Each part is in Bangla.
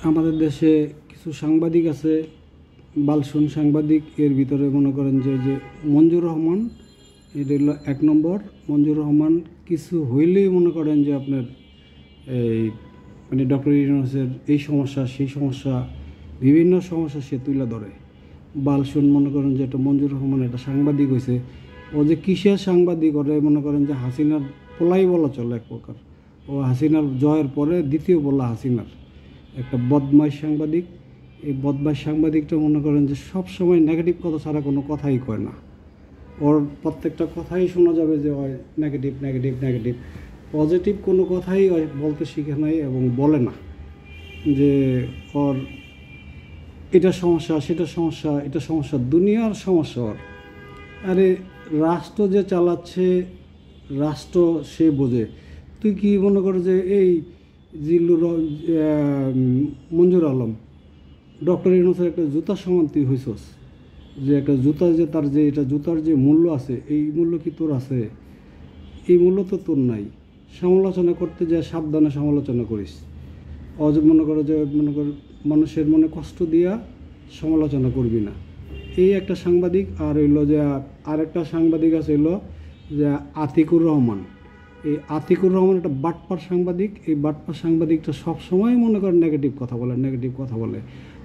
আমাদের দেশে কিছু সাংবাদিক আছে, বালশুন সাংবাদিক। এর ভিতরে মনে করেন যে মঞ্জুর রহমান, এটা হলো এক নম্বর। মঞ্জুর রহমান কিছু হইলেই মনে করেন যে আপনার এই মানে ডক্টর ইউনূসের এই সমস্যা সেই সমস্যা বিভিন্ন সমস্যা সে তুলে ধরে। বালশুন মনে করেন যে এটা মঞ্জুর রহমান একটা সাংবাদিক হয়েছে। ও যে কিসের সাংবাদিক, ওরা মনে করেন যে হাসিনার পোলাই বলা চলে এক প্রকার। ও হাসিনার জয়ের পরে দ্বিতীয় বলা হাসিনার একটা বদমাইশ সাংবাদিক। এই বদমাইশ সাংবাদিকটা মনে করেন যে সব সময় নেগেটিভ কথা ছাড়া কোনো কথাই কয় না। ওর প্রত্যেকটা কথাই শোনা যাবে যে ওই নেগেটিভ নেগেটিভ নেগেটিভ, পজিটিভ কোনো কথাই বলতে শিখে নাই এবং বলে না যে ওর এটা সমস্যা সেটা সমস্যা, এটা সমস্যা, দুনিয়ার সমস্যা ওর। আরে রাষ্ট্র যে চালাচ্ছে, রাষ্ট্র সে বোঝে। তুই কি মনে করো যে এই জিল্লুর মঞ্জুর আলম ডক্টর ইউনূসের একটা জুতার সমান তুই হইছস? যে একটা জুতা যে তার যে এটা জুতার যে মূল্য আছে, এই মূল্য কি তোর আছে? এই মূল্য তো তোর নাই। সমালোচনা করতে যায় সাবধানে সমালোচনা করিস। অজ মনে করো যে মনে কর মানুষের মনে কষ্ট দিয়া সমালোচনা করবি না। এই একটা সাংবাদিক। আর হইলো যে আরেকটা সাংবাদিক আছে হইলো যে আতিকুর রহমান। এই আতিকুর রহমান একটা বাটপার সাংবাদিক। এই বাটপার সাংবাদিকটা সবসময় মনে করেন নেগেটিভ কথা বলে, নেগেটিভ কথা বলে।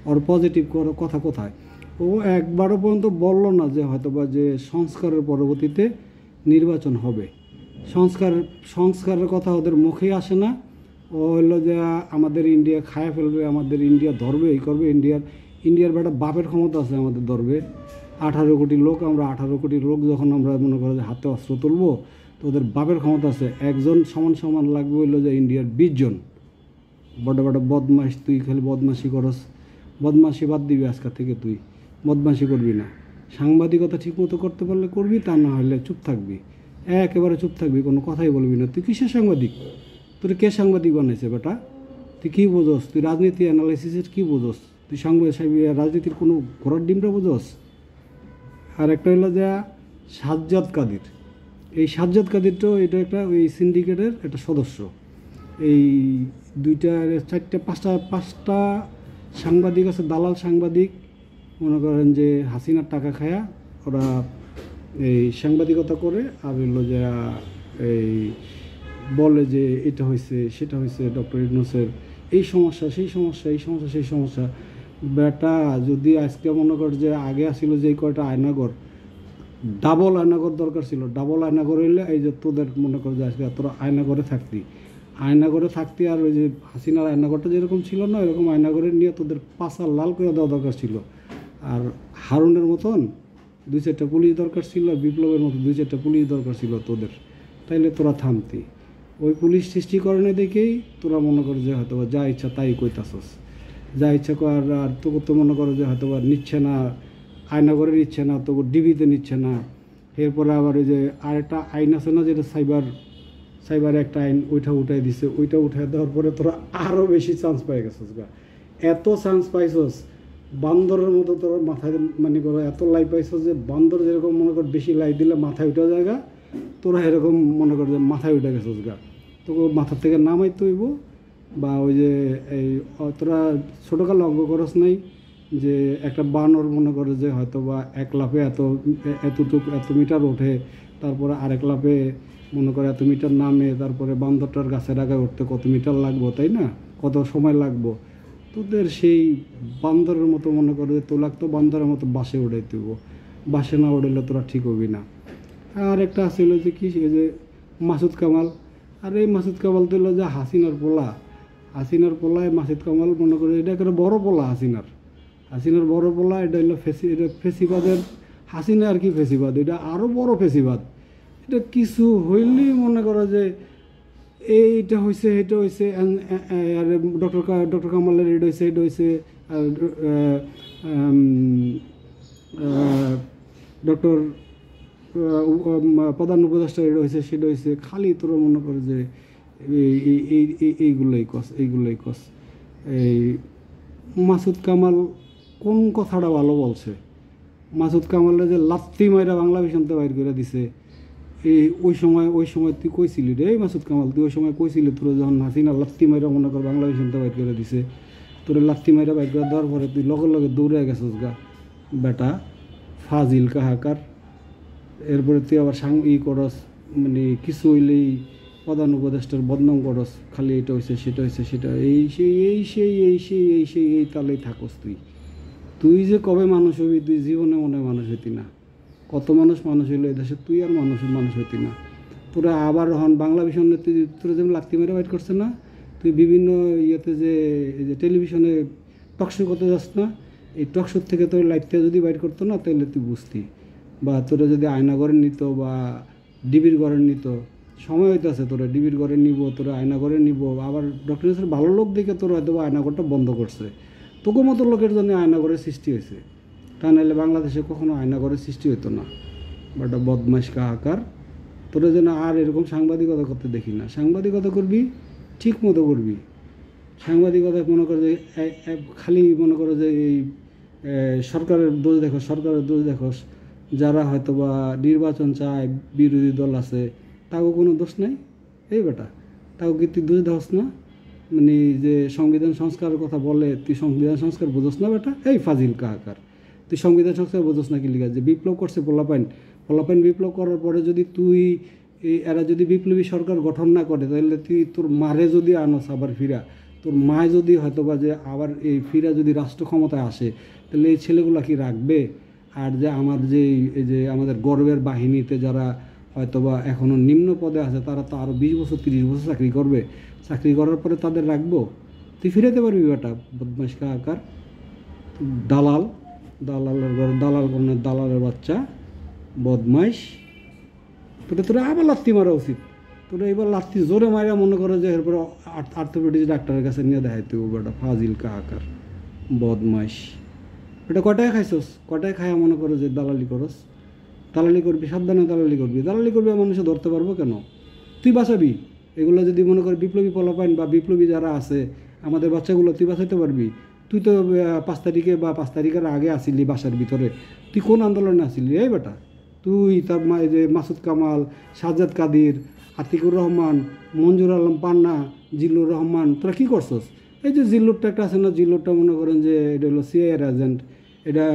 ওর পজিটিভ কথা কোথায়? ও একবারও পর্যন্ত বললো না যে হয়তোবা যে সংস্কারের পরবর্তীতে নির্বাচন হবে। সংস্কারের কথা ওদের মুখেই আসে না। ও হইলো যে আমাদের ইন্ডিয়া খায় ফেলবে, আমাদের ইন্ডিয়া ধরবে, এই করবে। ইন্ডিয়ার বেটা বাপের ক্ষমতা আছে আমাদের ধরবে। 18 কোটি লোক, আমরা 18 কোটি লোক যখন আমরা মনে করো যে হাতে অস্ত্র তুলবো, তো ওদের বাপের ক্ষমতা আছে। একজন সমান সমান লাগবে হইলো যে ইন্ডিয়ার 20 জন। বড় বড় বদমাস, তুই খালি বদমাশি করস। বদমাশি বাদ দিবি আজকের থেকে, তুই বদমাশি করবি না। সাংবাদিকতা ঠিকমতো করতে পারলে করবি, তা না হলে চুপ থাকবি, একেবারে চুপ থাকবি, কোনো কথাই বলবি না। তুই কিসের সাংবাদিক? তোর কে সাংবাদিক বানাইছে বেটা? তুই কী বোঝস? তুই রাজনীতি অ্যানালাইসিসের কী বোঝস? তুই রাজনীতির কোনো ঘোড়ার ডিমটা বোঝস? আর একটা হইলো যে সাজ্জাদ কাদির। এই সাজ্জাদ কাদিরটাও এটা একটা ওই সিন্ডিকেটের একটা সদস্য। এই দুইটা চারটে পাঁচটা সাংবাদিক আছে, দালাল সাংবাদিক। মনে করেন যে হাসিনার টাকা খায়া ওরা এই সাংবাদিকতা করে। আর হইলো যে এই বলে যে এটা হয়েছে সেটা হয়েছে, ডক্টর ইউনূসের এই সমস্যা সেই সমস্যা, এই সমস্যা সেই সমস্যা। বেটা যদি আজকে মনে কর যে আগে আসছিল যে কয়টা আয়নাগর, ডাবল আয়নাগর দরকার ছিল। ডাবল আয়নাগর হইলে এই যে তোদের মনে কর যে আজকে তোরা আয়নাগরে থাকতি। আর ওই যে হাসিনার আয়নাগরটা যেরকম ছিল না, এরকম আয়নাগরে নিয়ে তোদের পাশা লাল করে দেওয়া দরকার ছিল। আর হারুনের মতন 2-4টা পুলিশ দরকার ছিল, বিপ্লবের মতো 2-4টা পুলিশ দরকার ছিল তোদের। তাইলে তোরা থামতি। ওই পুলিশ সৃষ্টি করে না দেখেই তোরা মনে করো যে হয়তো যা ইচ্ছা তাই কইতাছস, যা ইচ্ছা কর। আর তোকে তো মনে করো যে হয়তো নিচ্ছে না, আয়নাগরে নিচ্ছে না, তোকে ডিবিতে নিচ্ছে না। এরপরে আবার ওই যে আরেকটা আইন আছে না, যেটা সাইবার একটা আইন, ওইটা উঠাই দিছে। ওইটা উঠাই দেওয়ার পরে তোরা আরও বেশি চান্স পাই গেছিস গা। এত চান্স পাইছস বান্দরের মতো, তোর মাথায় মানে করো এত লাই পাইছস যে বান্দর যেরকম মনে কর বেশি লাই দিলে মাথায় উঠে জায়গা, তোরা এরকম মনে কর যে মাথায় উঠে গেছিস গা। তোকে মাথার থেকে নামাইতে হইব। বা ওই যে এই তোরা ছোটোকালে অঙ্ক খরচ নাই যে একটা বানর মনে করে যে হয়তো বা এক লাফে এত মিটার ওঠে, তারপরে আরেক লাফে মনে করে এত মিটার নামে, তারপরে বান্দরটার গাছের আগায় উঠতে কত মিটার লাগবো, তাই না? কত সময় লাগবো। তোদের সেই বান্দরের মতো মনে করে তো লাগতো বান্দরের মতো বাসে উড়াইতে হইব। বাসে না উড়াইলে তোরা ঠিক হবি না। আর একটা আসলে যে কি, যে মাসুদ কামাল। আর এই মাসুদ কামাল দিল যে হাসিনার পোলায় মাসুদ কামাল মনে করে এটা একটা বড় পোলা। হাসিনার বড় পোলা। এটা হলো এটা ফেসিবাদের হাসিনা। আর কি ফেসিবাদ? এটা আরও বড় ফেসিবাদ। এটা কিছু হইলেই মনে করো যে এইটা হয়েছে এটা হয়েছে, আর ডক্টর কামালের এটা হয়েছে এটা হয়েছে, ডক্টর প্রধান উপদেষ্টা এটা হয়েছে সেটা হয়েছে। খালি তোরা মনে করে যে এইগুলোই কস। এই মাসুদ কামাল কোন কথাটা ভালো বলছে? মাসুদ কামালের যে লাত্তি মাইরা বাংলা ভিশনতে বাইর করে দিছে। ওই সময় তুই কইছিলি রে মাসুদ কামাল, তুই ওই সময় কইছিলি তোরা যখন হাসিনা লাত্তি মাইরা মনে কর বাংলা ভিশনতে বাইর করে দিছে, তোরে লাত্তি মাইরা বাইক করে দেওয়ার পরে তুই লগে লগে দৌড়ে গেছিস গা বেটা ফাজিল কাহাকার। এরপরে তুই আবার করস, মানে কিছু হইলেই প্রধান উপদেষ্টার বদনাম করস, খালি এটা হয়েছে সেটা হয়েছে সেটা এই সেই এই সেই এই সেই এই সেই এই তালেই থাকস তুই। তুই যে কবে মানুষ হবি, তুই জীবনে মনে হয় মানুষ হইতি না। কত মানুষ হইলো এই দেশে, তুই আর মানুষ হইতি না। তোরা আবার হন বাংলা ভীষণ তুই তোরা যেমন লাত্তি মেরে বাইট করছে না, তুই বিভিন্ন ইয়েতে যে এই যে টেলিভিশনে টকশো করতে যাস না, এই টকশোর থেকে তোর লাইটটা যদি বাইট করতো না তাহলে তুই বুঝতি। বা তোরা যদি আয়না ঘরে নিত বা ডিবির ঘরে নিত, সময় হইতেছে তোরা ডিবির ঘরে নিব, তোরা আয়না ঘরে নিব। আবার ডক্টর ইউনূসের ভালো লোক দেখে তোরা হয়তো আয়না ঘরটা বন্ধ করছে, তোকে মতো লোকের জন্য আয়না ঘরের সৃষ্টি হয়েছে। তা নাহলে বাংলাদেশে কখনো আয়না ঘরের সৃষ্টি হতো না। বাট বদমাইশ কাহাকার, তোরা যেন আর এরকম সাংবাদিকতা করতে দেখি না। সাংবাদিকতা করবি ঠিক মতো করবি। সাংবাদিকতা মনে করে যে খালি মনে করো যে এই সরকারের দোষ দেখো, সরকারের দোষ দেখোস। যারা হয়তো বা নির্বাচন চায়, বিরোধী দল আছে, তাও কোনো দোষ নাই। এই বেটা তাও কি তুই দোষ দেখস না? মানে যে সংবিধান সংস্কারের কথা বলে, তুই সংবিধান সংস্কার বোঝস না বেটা? এই ফাজিল কাহাকার, তুই সংবিধান সংস্কার বোঝস না কি লিখা? যে বিপ্লব করছে পোলাপাইন বিপ্লব করার পরে যদি তুই এরা যদি বিপ্লবী সরকার গঠন না করে, তাহলে তুই তোর মারে যদি আনস আবার ফিরা, তোর মায় যদি হয়তো বা যে আবার এই ফিরা যদি রাষ্ট্র ক্ষমতায় আসে, তাহলে এই ছেলেগুলা কি রাখবে? আর যে আমার যে এই যে আমাদের গর্বের বাহিনীতে যারা হয়তোবা এখনও নিম্ন পদে আছে, তারা তো আরও 20 বছর 30 বছর চাকরি করবে। চাকরি করার পরে তাদের রাখবো? তুই ফিরাতে পারবি বেটা? বদমাইশ কাহাকার, দালালের বাচ্চা, বদমাইশ। তোরা আবার লাত্তি মারা উচিত। তোরা এবার লাত্তি জোরে মারা মনে করো যে এরপরে আর্থোপেডিক্স ডাক্তারের কাছে নিয়ে দেখাইতে হবে বেটা। ফাজিল কাহাকার, বদমাইশ। এটা কটায় খাইছস? কটায় খায়া মনে করো যে দালালি করস? দালালি করবি, সাবধানে দালালি করবি। দালালি করবি মানুষে ধরতে পারবো কেন? তুই বাঁচাবি এগুলো যদি মনে কর বিপ্লবী পোলাপাইন বা বিপ্লবী যারা আছে আমাদের বাচ্চাগুলো, তুই বাঁচাইতে পারবি? তুই তো 5 তারিখে বা 5 তারিখের আগে আসিলি বাসার ভিতরে। তুই কোন আন্দোলনে আসিলি এই বেটা? তুই তার যে মাসুদ কামাল, সাজ্জাদ কাদির, আতিকুর রহমান, মঞ্জুর আলম পান্না, জিল্লুর রহমান, তোরা কী করছস? এই যে জিল্লুরটা একটা আছে না, জিল্লুরটা মনে করেন যে এটা হলো সিআইএর এজেন্ট। এটা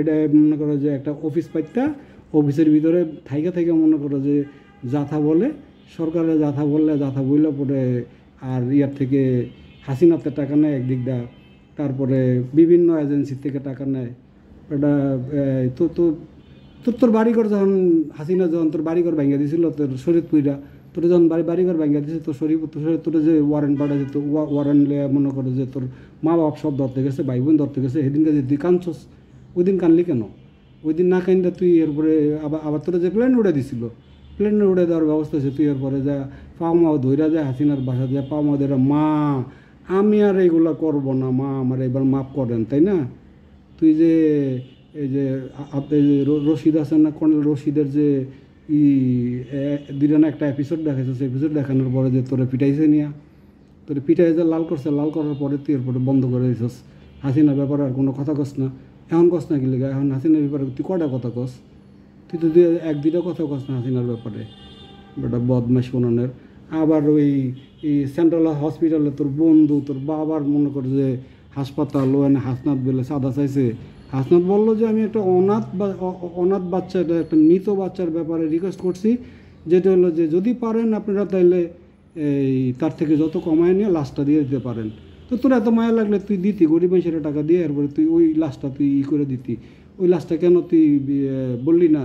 এটা মনে করো যে একটা অফিস পাইতা, অফিসের ভিতরে থাইকা মনে করো যে জাথা বলে, সরকারের জাথা বললে জাথা বইলে পরে আর ইয়ার থেকে হাসিনাতে টাকা নেয় একদিক দা, তারপরে বিভিন্ন এজেন্সির থেকে টাকা নেয়। এটা তো তো তোর বাড়িঘর যখন হাসিনা যখন তোর বাড়িঘর ভেঙে দিয়েছিল তোর শরীরপুরা, তোর যখন বাড়িঘর ভেঙে দিয়েছে তোর তোর যে ওয়ারেন্ট পাঠাচ্ছে, তো ওয়ারেন্ট মনে করে যে তোর মা বাপ সব ধরতে গেছে, ভাই বোন ধরতে গেছে, সেদিনকে যে তুই কাঁদছস, ওই দিন কানলি কেন? ওই দিন না কান্দে তুই এরপরে আবার তোরা যে প্লেন উড়ে দিছিল, প্লেনে উড়ে দেওয়ার ব্যবস্থা হয়েছে, তুই এরপরে যা পাও মাও ধৈরা যায় হাসিনার বাসা যায় পাও মা ধৈরা, মা আমি আর এইগুলা করবো না, মা আমার এবার মাফ করেন, তাই না? তুই যে এই যে রশিদ আছেন না, কর্নেল রশিদের যে দুইটা না একটা এপিসোড দেখাইছে, সেই এপিসোড দেখানোর পরে যে তোরে পিটাইছে নিয়া, তোরে পিটাই যে লাল করছে, লাল করার পরে তুই এরপরে বন্ধ করে দিছস। হাসিনার ব্যাপারে আর কোনো কথা কস না, এখন কস না কি লেগে? এখন হাসিনার ব্যাপারে তুই কটা কথা কস? তুই তো 1-2টা কথা কস না হাসিনার ব্যাপারে, বেটা বদমাইশ কোনানের। আবার ওই সেন্ট্রাল হসপিটালে তোর বন্ধু, তোর বাবার মনে করে যে হাসপাতাল, ওখানে হাসনাত বলে চাঁদা চাইছে। হাসনাত বললো যে আমি একটা অনাথ বাচ্চা, একটা মৃত বাচ্চার ব্যাপারে রিকোয়েস্ট করছি, যেটা হলো যে যদি পারেন আপনারা তাইলে এই তার থেকে যত কমায় নিয়ে লাশটা দিয়ে দিতে পারেন। তো তোর এত মায়া লাগলে তুই দিতি, গরিব মানুষের টাকা দিয়ে, এরপরে তুই ওই লাশটা তুই করে দিতি। ওই লাশটা কেন তুই বললি না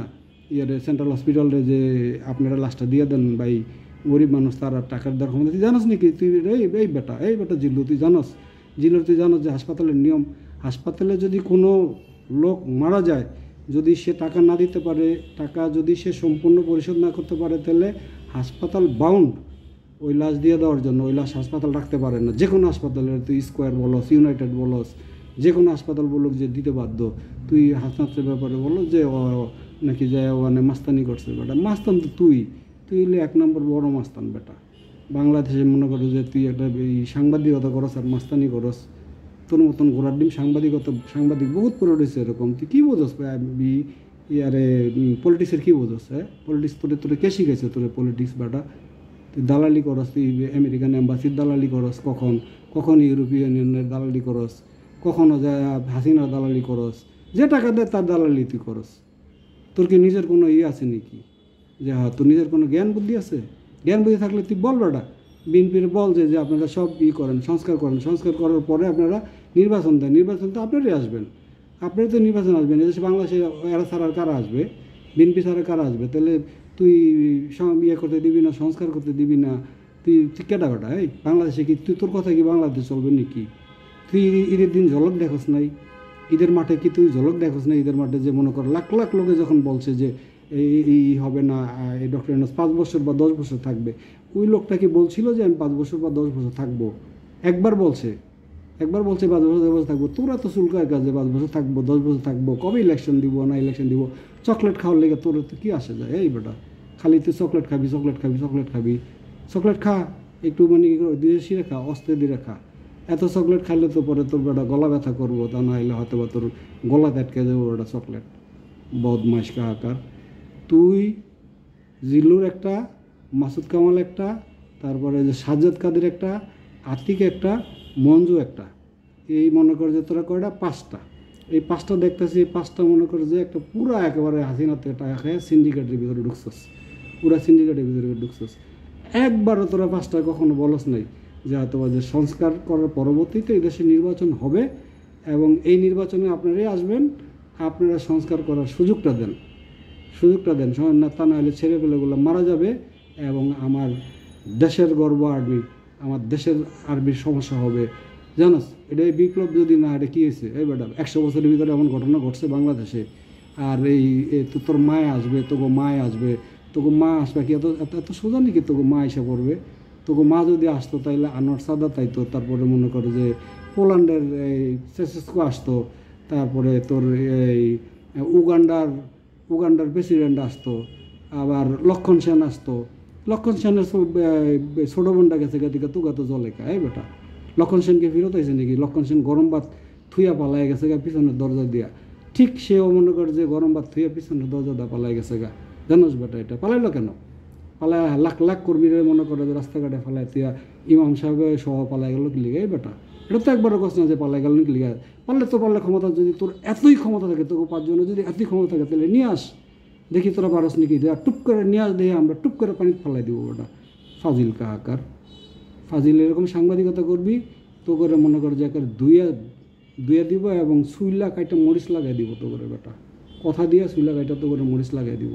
সেন্ট্রাল হসপিটালে যে আপনারা লাশটা দিয়ে দেন ভাই, গরিব মানুষ, তারা টাকার দর ক্ষমতা। তুই জানোস নাকি? তুই এই বেটা জিল্লু, তুই জানোস তুই জানোস যে হাসপাতালের নিয়ম, হাসপাতালে যদি কোনো লোক মারা যায়, যদি সে টাকা না দিতে পারে, টাকা যদি সে সম্পূর্ণ পরিশোধ না করতে পারে, তাহলে হাসপাতাল বাউন্ড ওই লাশ দিয়ে দেওয়ার জন্য। ওই লাশ হাসপাতাল রাখতে পারে না, যে কোনো হাসপাতালে, তুই স্কোয়ার বলস, ইউনাইটেড বলস, যে কোনো হাসপাতাল বলুক যে দিতে বাধ্য। তুই হাসনাতের ব্যাপারে বলো যে নাকি যায় ওখানে মাস্তানি করছে। বেটা মাস্তান তো তুই হলে 1 নম্বর বড় মাস্তান বেটা। বাংলাদেশে মনে করো যে তুই একটা এই সাংবাদিকতা করস আর মাস্তানি করস, তোর মতন ঘোড়ার ডিম সাংবাদিক বহুত করে রয়েছে এরকম। তুই কী বোঝস ইয়ারে পলিটিক্সের কী বোঝস? হ্যাঁ, পলিটিক্স তোরে কে শিখাইছে তোরে পলিটিক্স বেটা? তুই দালালি করস, তুই আমেরিকান এম্বাসির দালালি করস, কখন ইউরোপিয়ান ইউনিয়নের দালালি করস, কখনো যায় হাসিনার দালালি করস, যে টাকা দেয় তার দালালি তুই করস। তোর কি নিজের কোনো আছে নাকি যে হ্যাঁ তোর নিজের কোনো জ্ঞান বুদ্ধি আছে? জ্ঞান বুদ্ধি থাকলে তুই বল বেটা, বিএনপির বল যে আপনারা সব করেন, সংস্কার করার পরে আপনারা নির্বাচন দেন, নির্বাচন তো আপনারাই আসবেন, আপনারাই তো নির্বাচন আসবেন। এদেশে বাংলাদেশে এরা ছাড়া কারা আসবে? বিএনপি ছাড়া কারা আসবে? তাহলে তুই করতে দিবি না, সংস্কার করতে দিবি না, তুই কেটা বেটা? এই বাংলাদেশে কি তোর কথা কি বাংলাদেশ চলবে নাকি? তুই ঈদের দিন ঝলক দেখোস নাই? ঈদের মাঠে কি তুই ঝলক দেখোস না? ঈদের মাঠে যে মনে কর লাখ লাখ লোকে যখন বলছে যে এই হবে না, এই ডক্টর ইউনূস 5 বছর বা 10 বছর থাকবে, ওই লোকটা কি বলছিল যে আমি 5 বছর বা 10 বছর থাকবো? একবার বলছে 5 বছর 10 বছর থাকবো। তোরা তো চুলকায় কাজে 5 বছর থাকবো, 10 বছর থাকবো, কবে ইলেকশন দিব না ইলেকশন দিব? চকলেট খাওয়ার লেগে তোর তো কী আসে যায়? এই বেটা খালি তুই চকলেট খাবি, চকলেট খা, একটু মানে দিয়ে শিরে খা, অস্তে দিয়ে খা। এত চকলেট খাইলে তো পরে তোর বেটা গলা ব্যথা করবো, তা না হলে হয়তো বা তোর গলা আটকে যাবো ওটা চকলেট। বদমাইশ কাহাকার তুই! জিল্লুর একটা, মাসুদ কামাল একটা, তারপরে যে সাজ্জাদ কাদের একটা, আতিক একটা, মঞ্জু একটা, এই মনে করে যে তোরা কয়টা? 5টা। এই 5টা দেখতেছি, এই 5টা মনে করে যে একটা পুরা একেবারে হাসিনাতে টাকা খায় সিন্ডিকেটের ভিতরে ঢুকছস, পুরা সিন্ডিকেটের ভিতরে ঢুকছস। একবারও তোরা 5টা কখনো বলস নাই যে হয়তো যে সংস্কার করার পরবর্তীতে এই দেশে নির্বাচন হবে এবং এই নির্বাচনে আপনারাই আসবেন, আপনারা সংস্কার করার সুযোগটা দেন, না তা না হলে ছেলেপেলেগুলো মারা যাবে এবং আমার দেশের গর্ব আর্মি, আমার দেশের আর্মির সমস্যা হবে। জানোস এটা বিপ্লব যদি না, এটা কী হয়েছে? এই বেটা 100 বছরের ভিতরে এমন ঘটনা ঘটছে বাংলাদেশে। আর এই তোর মায় আসবে, তোকে মায় আসবে, তোকে মা আসবে কি? এত এত এত সোজা নাকি তোকে মা এসে পড়বে? তোকে মা যদি আসতো তাইলে আনোয়ার সাদাত তাইতো, তারপরে মনে করে যে পোল্যান্ডের এই চেসেস্কো আসতো, তারপরে তোর এই উগান্ডার প্রেসিডেন্ট আসতো, আবার লক্ষণ সেন আসতো। লক্ষণ সেনের ছোটো বোনটা গেছে দিকে তুগা তো জলে খায় বেটা। লক্ষণ সেনকে ফেরত হয়েছে নাকি? লক্ষণ সেন গরম ভাত থুইয়া পালাই গেছে গা পিছনের দরজা দিয়া। ঠিক সেও মনে করে যে গরম ভাত থুইয়া পিছনের দরজা দিয়া পালাই গেছে গা। জানোস বেটা এটা পালাইলো কেন? পালায় লাখ লাখ কর্মীরা মনে করে যে রাস্তাঘাটে ফালাই তুইয়া ইমাম সাহেব সহ পালাই গেল কি লিগে? এই বেটা এটা তো একবারও কথা না যে পালাই গেল নাকি লিগে। পারলে ক্ষমতা, যদি তোর এতই ক্ষমতা থাকে, তোকে 5 জনের যদি এতই ক্ষমতা থাকে তাহলে নিয়ে আস, দেখি তোরা পারস নাকি। টুপ করে নিয়ে আস, দেখি আমরা টুপ করে পানিতে ফালাই দিব ওটা। ফাজিল কাহাকার ফাজিল! এরকম সাংবাদিকতা করবি তো করে মনে করে যে একেবারে দুইয়া দিব এবং সুইলা কাইটা মরিচ লাগাই দিব তো করে বেটা। কথা দিয়ে সুইলা কাইটা তো করে মরিচ লাগাই দিব।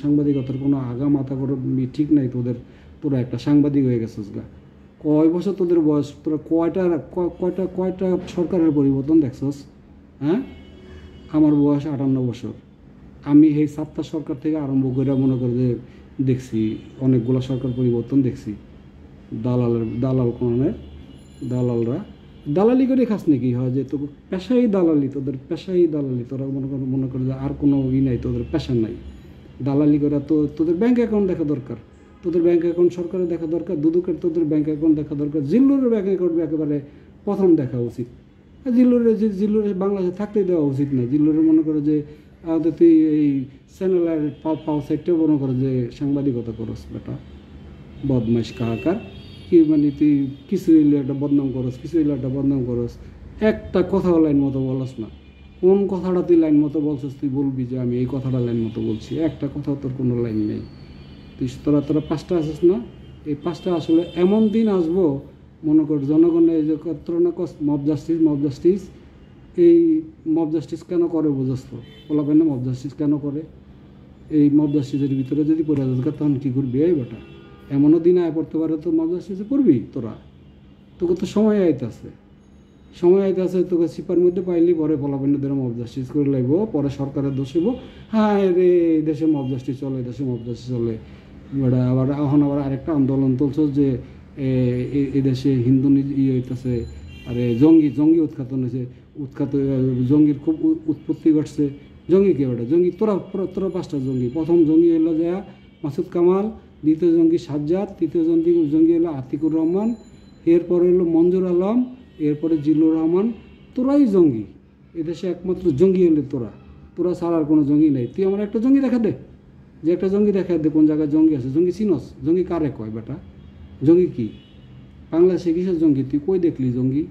সাংবাদিকতার কোনো আগা মাথা করে ঠিক নাই তোদের। তোরা একটা সাংবাদিক হয়ে গেছিস গা। কয় বছর তোদের বয়স? তোরা কয়টা সরকারের পরিবর্তন দেখছস? হ্যাঁ, আমার বয়স 58 বছর। আমি এই 7টা সরকার থেকে আরম্ভ করে মনে করে যে দেখছি অনেকগুলো সরকার পরিবর্তন দেখছি। দালালরা দালালি করে খাস নাকি? হয় যে তোকে পেশাই দালালি, তোদের পেশাই দালালি। তোরা মনে করে যে আর কোনো নাই, তোদের পেশা নাই। দালালি করে তো তোদের ব্যাঙ্ক অ্যাকাউন্ট দেখা দরকার, তোদের ব্যাঙ্ক অ্যাকাউন্ট সরকারের দেখা দরকার, দুদকের তোদের ব্যাঙ্ক অ্যাকাউন্ট দেখা দরকার, জিল্লুরের ব্যাঙ্ক অ্যাকাউন্ট একেবারে প্রথম দেখা উচিত। জিল্লুরের বাংলাদেশে থাকতেই দেওয়া উচিত না। জিল্লুরের মনে করে যে তুই এই চ্যানেলের পাও সাইডটাও মনে করে যে সাংবাদিকতা করস বেটা। বদমাইশ কাহাকার! কি মানে তুই কিছু হইলে একটা বদনাম করস, একটা কথাও লাইন মতো বলস না। কোন কথাটা তুই লাইন মতো বলছিস? তুই বলবি যে আমি এই কথাটা লাইন মতো বলছি, একটা কথাও তোর কোনো লাইন নেই। তোরা 5টা আসিস না? এই 5টা আসলে এমন দিন আসবো মনে কর জনগণের এই যে তোর না কস মব জাস্টিস, এই মব জাস্টিস কেন করে বুঝস তো? বলাবেন না মব জাস্টিস কেন করে? এই মব জাস্টিসের ভিতরে যদি পড়ে যাস তখন কী করবি? এই বেটা এমনও দিন আয় পড়তে পারে তো মব জাস্টিসে পড়বি তোরা। তোকে তো সময় আইতেছে, তোকে সিপার মধ্যে পাইলি পরে ফলাবেন ধরে মব জাস্টিস করে লাগব, পরে সরকারের দোষ হইব। হ্যাঁ রে, এই দেশে মব জাস্টিস চলে, বেটা। আবার আরেকটা আন্দোলন চলছে যে এই দেশে হিন্দু হইতেছে, আরে জঙ্গি উৎখাতন হয়েছে, জঙ্গির খুব উৎপত্তি ঘটছে। জঙ্গি কে বেটা? তোরা 5টা জঙ্গি। প্রথম জঙ্গি হলো যে মাসুদ কামাল, দ্বিতীয় জঙ্গি সাজ্জাদ, তৃতীয় জঙ্গি হলো আতিকুর রহমান, এরপরে হলো মঞ্জুর আলম, এরপরে জিল্লুর রহমান। তোরাই জঙ্গি, এদেশে একমাত্র জঙ্গি হলে তোরা ছাড়া আর কোনো জঙ্গি নেই। তুই আমার একটা জঙ্গি দেখা দে, যে একটা জঙ্গি দেখা দে কোন জায়গায় জঙ্গি আছে, জঙ্গি চিনস? জঙ্গি কারে কয় বেটা? জঙ্গি কি? বাংলাদেশে কিসের জঙ্গি? তুই কই দেখলি জঙ্গি?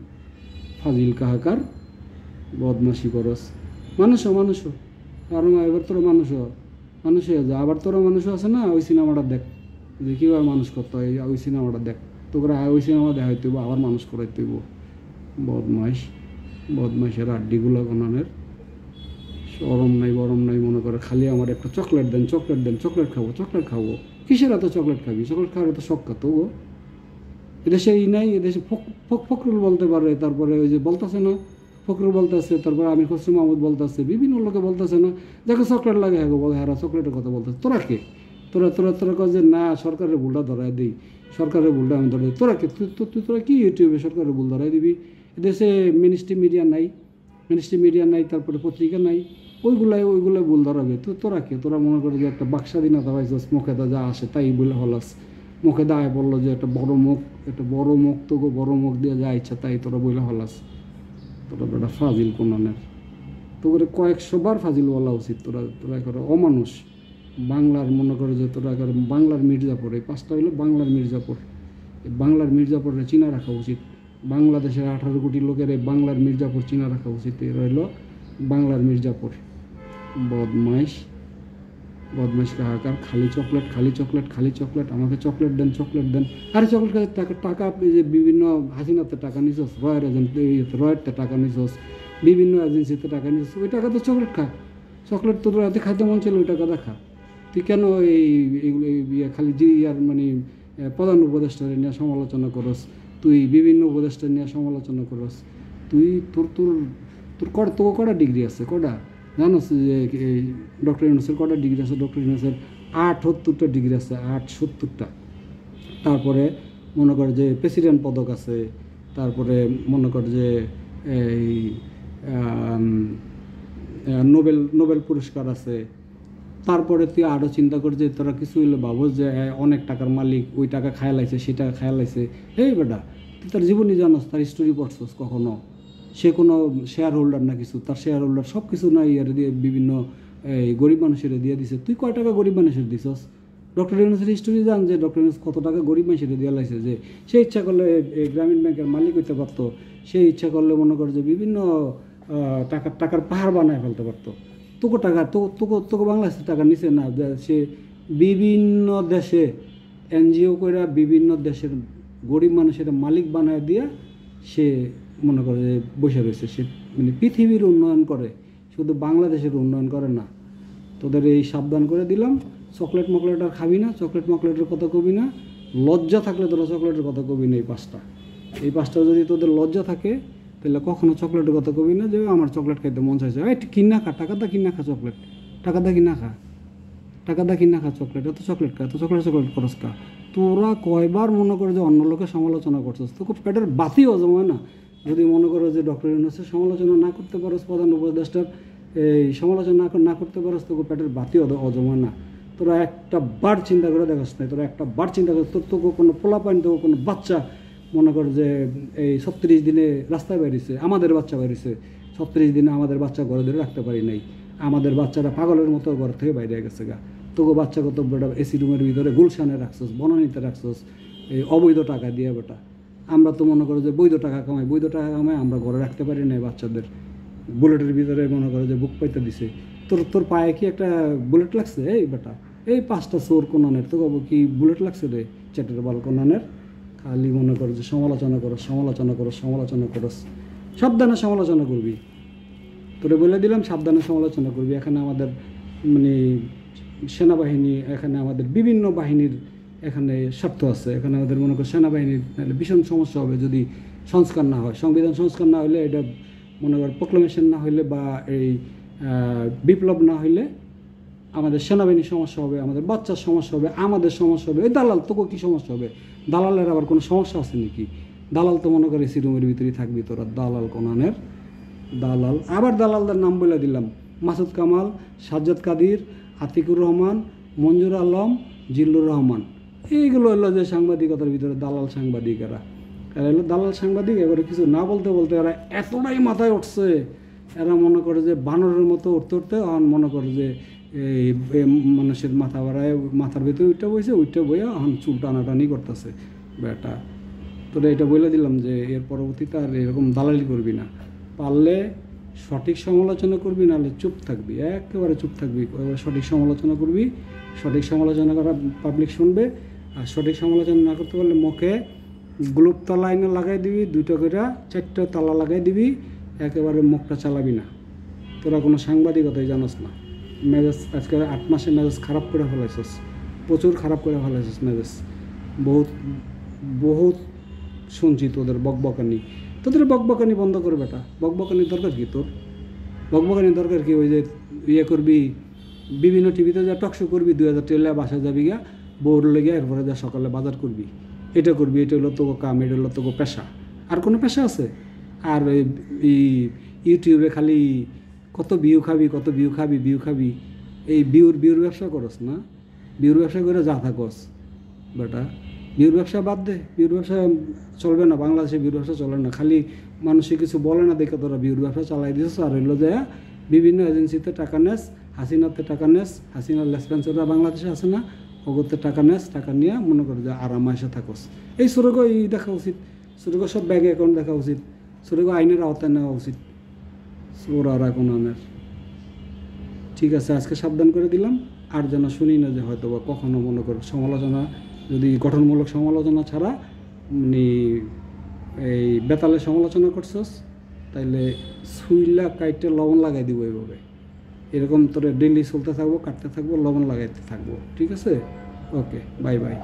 ফাজিল কাহাকার, বদমাশি করস। মানুষ আর এবার তোরা মানুষ হয়ে যা। আবার তোরা মানুষ আছে না, ওই সিনেমাটা দেখ যে কীভাবে মানুষ করতে হয়, ওই সিনেমাটা দেখ। তোরা ওই সিনেমা দেখাইতে হইব, আবার মানুষ করাইতে হইব। বদমাইশের আড্ডিগুলো গণনের সরম নাই বরম নাই, মনে করে খালি আমার একটা চকলেট দেন, চকলেট খাবো। কিসের এত চকলেট খাবি? চকলেট খাওয়ার এত শখ তো ও? এদেশে নাই, এদেশে ফখরুল বলতে পারে, তারপরে ওই যে বলতেছে না ফখরুল বলতেছে, তারপরে আমির খসরু মাহমুদ বলতেছে, বিভিন্ন লোকে বলতেছে না দেখো চকলেট লাগে, হ্যাঁ বলে হ্যাঁ চকলেটের কথা বলতেছে। তোরা কে? তোরা কয় যে না সরকারের ভুলটা ধরাই দিই, সরকারের ভুলটা আমি ধরাই। তোরা কে? তোরা কি ইউটিউবে সরকারের ভুল ধরাই দিবি? এদেশে মিনিস্ট্রি মিডিয়া নাই, তারপরে পত্রিকা নাই, ওইগুলাই ভুল ধরাবে। তোরা কে? তোরা মনে করে যে একটা বাক্স্বাধীনতা পাইছস, মুখে যা আসে তাই বলে হলাস। মুখে দায় বললো যে একটা বড় মুখ তোকে বড় মুখ দিয়ে যা ইচ্ছা তাই তোরা বলে হলাস। তোরা বেটা ফাজিল কোনানের, তোকে কয়েকশোবার ফাজিল বলা উচিত। তোরা করে অমানুষ। বাংলার মনে করে যে তোরা করে বাংলার মির্জাপুর, এই 5টা হইলো বাংলার মির্জাপুর। এই বাংলার মির্জাপুরে চিনা রাখা উচিত। বাংলাদেশের 18 কোটি লোকের এই বাংলার মির্জাপুর চিনা রাখা উচিত। এরা হইলো বাংলার মির্জাপুর। বদমাইশ কাহাকার, খালি চকলেট। আমাকে চকলেট দেন। আরে চকলেট টাকা যে বিভিন্ন হাসিনাতে টাকা নিছস, রয়েরতে টাকা নিছস, বিভিন্ন এজেন্সিতে টাকা নিছস, ওই টাকা তো চকলেট খা। চকলেট তোর রাতে খাইতে মন ছিল, ওই টাকা দেখা। তুই কেন এইগুলো খালি মানে প্রধান উপদেষ্টা নিয়ে সমালোচনা করস? তুই বিভিন্ন উপদেষ্টা নিয়ে সমালোচনা করস? তুই তোর কটা ডিগ্রি আছে? কটা জানোস যে ডক্টর ইউনূসের কটা ডিগ্রি আছে? ডক্টর ইউনূসের 78টা ডিগ্রি আছে, 78টা। তারপরে মনে কর যে প্রেসিডেন্ট পদক আছে, তারপরে মনে কর যে এই নোবেল পুরস্কার আছে। তারপরে তুই আরও চিন্তা কর যে তোরা কিছু হইলে ভাবো যে অনেক টাকার মালিক, ওই টাকা খায়া লাইছে, সেই টাকা খায়া লাইছে। এই বেটা, তুই তার জীবনই জানোস, তার স্টোরি পড়ছস কখনো? সে কোনো শেয়ার হোল্ডার না কিছু, তার শেয়ার হোল্ডার সব কিছু না ইয়ার দিয়ে বিভিন্ন গরিব মানুষের দিয়ে দিছে। তুই কয় টাকা গরিব মানুষের দিছস? ডক্টর ইউনূসের হিস্টোরি জান যে ডক্টর ইউনূস কত টাকা গরিব মানুষের দিয়ে লাইছে। যে সে ইচ্ছা করলে গ্রামীণ ব্যাংকের মালিক হইতে পারতো, সে ইচ্ছা করলে মনে করে যে বিভিন্ন টাকার পাহাড় বানায় ফেলতে পারতো। তোকে বাংলাদেশের টাকা নিছে না, সে বিভিন্ন দেশে এনজিও করে বিভিন্ন দেশের গরিব মানুষের মালিক বানায় দিয়া সে মনে করে যে বসে রয়েছে। সে মানে পৃথিবীর উন্নয়ন করে, শুধু বাংলাদেশের উন্নয়ন করে না। তোদের এই সাবধান করে দিলাম, চকলেট মকলেট আর খাবি না, চকলেট মকলেটের কথা কবি না। লজ্জা থাকলে তোরা চকলেটের কথা কবি না। এই পাঁচটা যদি তোদের লজ্জা থাকে তাহলে কখনো চকলেটের কথা কবি না যে আমার চকলেট খাইতে মন চাইছে। কিনা খা, টাকা দা কিনা খা চকলেট, টাকা দা কিনা খা চকলেট। এত চকলেট খরচ খা। তোরা কয়বার মনে করে যে অন্য লোকের সমালোচনা করছিস, তোকে পেটের বাতিও জমায় না যদি মনে করো যে ডক্টর ইউনূসের সমালোচনা না করতে পারো, প্রধান উপদেষ্টার এই সমালোচনা না করতে পারো, তোকে পেটের বাতি অজমায় না। তোরা একটা বার চিন্তা করে দেখাস নাই, তোরা একটা বার চিন্তা করে তোকে কোনো পোলাপাইন, তোকে কোনো বাচ্চা মনে কর যে এই 36 দিনে রাস্তায় বেরিয়েছে, আমাদের বাচ্চা বেরিয়েছে 36 দিনে, আমাদের বাচ্চা ঘরে ধরে রাখতে পারি নাই। আমাদের বাচ্চারা পাগলের মতো ঘর থেকে বাইরে গেছে গা। তোকে বাচ্চা কত বেটা এসি রুমের ভিতরে গুলশানে রাখছোস, বনানীতে রাখছোস এই অবৈধ টাকা দিয়ে বেটা। আমরা তো মনে করো যে বৈধ টাকা কামাই আমরা ঘরে রাখতে পারি না বাচ্চাদের। বুলেটের ভিতরে মনে করো যে বুক পাইতে দিছে। তোর পায়ে কি একটা বুলেট লাগছে? এই বেটা, এই 5টা চোর কোনানের তো কি বুলেট লাগছে রে? চেটের বাল কোনানের। খালি মনে করো যে সমালোচনা করস। সাবধানে সমালোচনা করবি। তোরে বলে দিলাম সাবধানে সমালোচনা করবি। এখানে আমাদের মানে সেনাবাহিনী, এখানে আমাদের বিভিন্ন বাহিনীর এখানে স্বার্থ আছে। এখানে আমাদের মনে কর সেনাবাহিনীর ভীষণ সমস্যা হবে যদি সংস্কার না হয়, সংবিধান সংস্কার না হলে, এটা মনে কর প্রোক্লামেশন না হইলে বা এই বিপ্লব না হইলে আমাদের সেনাবাহিনীর সমস্যা হবে, আমাদের বাচ্চার সমস্যা হবে, আমাদের সমস্যা হবে। এই দালাল তোকে কী সমস্যা হবে? দালালের আবার কোনো সমস্যা আছে নাকি? দালাল তো মনে করে এসি রুমের ভিতরেই থাকবি তোরা। দালাল কোনানের দালাল। আবার দালালদের নাম বলে দিলাম: মাসুদ কামাল, সাজ্জাদ কাদির, আতিকুর রহমান, মঞ্জুর আলম, জিল্লুর রহমান। এইগুলো হলো যে সাংবাদিকতার ভিতরে দালাল সাংবাদিকেরা। এরা হলো দালাল সাংবাদিক। এবারে কিছু না বলতে এরা এতটাই মাথায় উঠছে, এরা মনে করে যে বানরের মতো উঠতে মনে করে যে এই মানুষের মাথা বাড়ায়, মাথার ভিতরে উইটা বইয়া এখন চুল টানাটানি করতেছে বেটা। তোরা এটা বলে দিলাম যে এর পরবর্তীতে আর এরকম দালালি করবি না, পারলে সঠিক সমালোচনা করবি, নাহলে চুপ থাকবি, একেবারে চুপ থাকবি। এবার সঠিক সমালোচনা করবি, সঠিক সমালোচনা করা পাবলিক শুনবে। আর সঠিক সমালোচনা না করতে পারলে মুখে গ্লোব তালা আইনে লাগাই দিবি, 2টা করে 4টা তালা লাগাই দিবি, একেবারে মুখটা চালাবি না। তোরা কোনো সাংবাদিকতাই জানোস না। মেজাজ আজকে 8 মাসে মেজাজ খারাপ করে ফেলাইছিস, প্রচুর খারাপ করে ফেলাইছিস মেজাজ। বহুত বহুত শুনছি তোদের বকবকানি। তোদের বকবকানি বন্ধ করে বেটা। বকবকানির দরকার কি তোর? বকবকানির দরকার কি? ওই যে ইয়ে করবি, বিভিন্ন টিভিতে যা টকশো করবি, 2000 টেলা বাসা যাবি গিয়া, বউর লেগে, এরপরে যা সকালে বাজার করবি, এটা করবি। এটা হলো তোকে কাম, এটা হলো তোকে পেশা। আর কোনো পেশা আছে? আর এই ইউটিউবে খালি কত ভিউ খাবি, এই বিউর ব্যবসা করস না? বিউর ব্যবসা করে যা থাকস বেটা। বিউর ব্যবসা বাদ দে, বিউর ব্যবসা চলবে না, বাংলাদেশে বিউর ব্যবসা চলে না। খালি মানুষে কিছু বলে না দেখে তোরা বিউর ব্যবসা চালাই দিয়েছ। আর হইলো যে বিভিন্ন এজেন্সিতে টাকা নেস, হাসিনাতে টাকা নেস, হাসিনার লেসপেন্সাররা বাংলাদেশে আছে না, ওগোতে টাকা নেস, টাকা নিয়ে মনে করে যে আরাম এসে থাকস। এই সুরগ দেখা উচিত, সুরগ সব ব্যাঙ্ক অ্যাকাউন্ট দেখা উচিত, সুরগ আইনের আওতায় নেওয়া উচিত। ওরা কোনো আনের। ঠিক আছে, আজকে সাবধান করে দিলাম। আর যেন শুনি না যে হয়তো বা কখনো মনে করো সমালোচনা, যদি গঠনমূলক সমালোচনা ছাড়া মানে এই বেতালে সমালোচনা করছস, তাইলে সুইলা কাইটে লবণ লাগাই দিব এইভাবে। এরকম তোরে ডেইলি চলতে থাকবো, কাটতে থাকবো, লবণ লাগাইতে থাকবো। ঠিক আছে? ওকে, বাই বাই।